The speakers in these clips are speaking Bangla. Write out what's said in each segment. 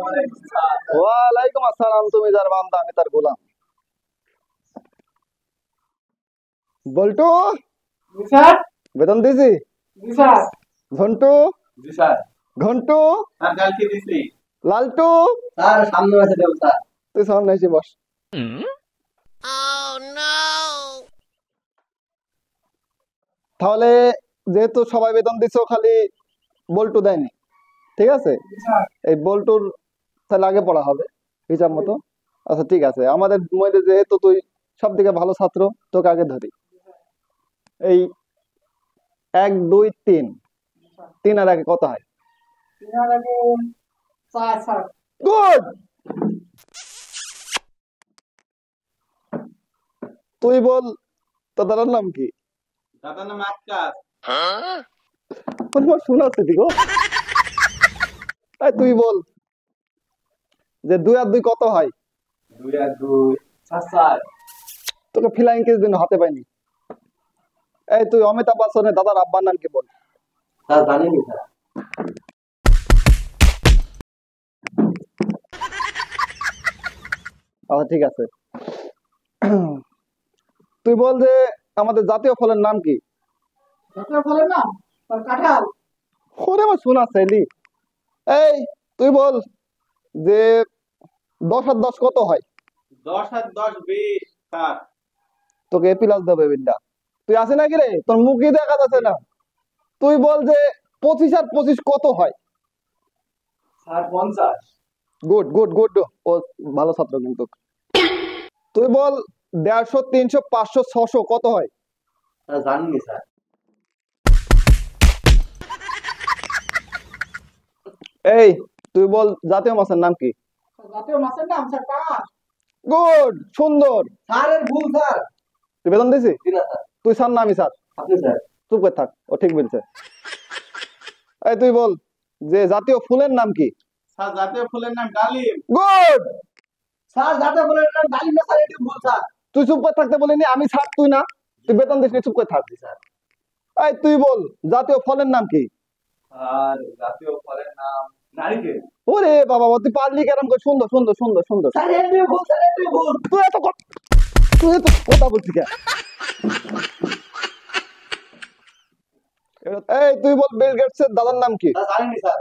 ওয়ালাইকুম আসসালাম। তুমি যার বান্দা আমি তার গোলাম। বল্টু, স্যার। বেতন দিছি? জি স্যার। ঘন্টু, জি স্যার। ঘন্টু, স্যার কালকে দিছি। লালটু, স্যার সামনে আছে দেব স্যার। তুই সামনে এসে বস। তাহলে যেহেতু সবাই বেতন দিছো, খালি বল্টু দেয়নি, ঠিক আছে? জি স্যার। এই বল্টুর তাহলে আগে পড়া হবে হিসাব মতো। আচ্ছা ঠিক আছে, আমাদের মধ্যে যেহেতু তুই সব থেকে ভালো ছাত্র, তোকে আগে ধরি। এই 1 2 3, 3 আর 1 কত হয়? 3 আর 1 4 স্যার। গুড। তুই বল, তোর দাদার নাম কি? দাদার নাম আক্কাস। আমার শোনা আছে দিগো। তুই বল যে 2 আর 2 কত হয়? 2 আর 2 7 স্যার। তোকে ফ্লাইং কিস দিন হাতে পাইনি। এই তুই অমিতাভ বচ্চনের দাদার আব্বার নাম কি বল? স্যার জানি না স্যার। আচ্ছা ঠিক আছে, তুই বল যে আমাদের জাতীয় ফলের নাম কি? জাতীয় ফলের নাম স্যার কাঁঠাল। ওরে আমার শোনা চাইলি। এই তুই বল যে 10 আর 10 কত হয়? 10 আর 10 20 স্যার। তোকে এ প্লাস দেবে বিদ্যা। তুই আসে নাকি রে? তোর মুখই দেখা যাচ্ছে না। তুই বল যে 25 আর 25 কত হয়? স্যার 50। গুড গুড গুড, ও ভালো ছাত্র কিন্তু। তুই বল 150 300 500 600 কত হয়? স্যার জানি না স্যার। এই তুই বল জাতীয় মাছের নাম কি? জাতীয় মাছের নাম স্যার পাঙাশ। গুড, সুন্দর। স্যারের ভুল স্যার। তুই বেতন দিছি? জি না স্যার। তুই স্যার না আমি স্যার? আপনি স্যার। চুপ করে থাক, ও ঠিক বলছে। এই তুই বল যে জাতীয় ফুলের নাম কি? স্যার জাতীয় ফুলের নাম ডালিম। গুড। স্যার জাতীয় ফুলের নাম ডালিম না স্যার, এটি ভুল স্যার। তুই চুপ করে থাকতে বলিনি? আমি স্যার তুই না? তুই বেতন দিস নি, চুপ করে থাক। স্যার। এই তুই বল জাতীয় ফলের নাম কি? আর জাতীয় ফলের নাম নারকেল। ওরে বাবা, তুই পারলি কেরম করে? সুন্দর সুন্দর সুন্দর সুন্দর। স্যার এটি ভুল স্যার, এটি ভুল। তুই এত কথা বলছিস কেন? এই তুই বল বিল গেটসের দাদার নাম কি? স্যার জানি না স্যার।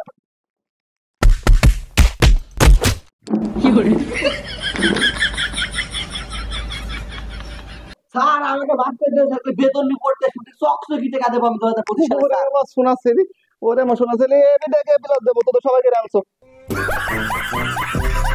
স্যার আমাকে বাদ করে দেন স্যার, বেতন রিপোর্টে শুধু চকচকি টাকা দেবো আমি 2025 সালে ওরে স্যার। আমার শোনা ছেলে, ওরে আমার শোনা ছেলে, এমনি দেখে প্লাস দেবো, তো সবাইকে আনছো।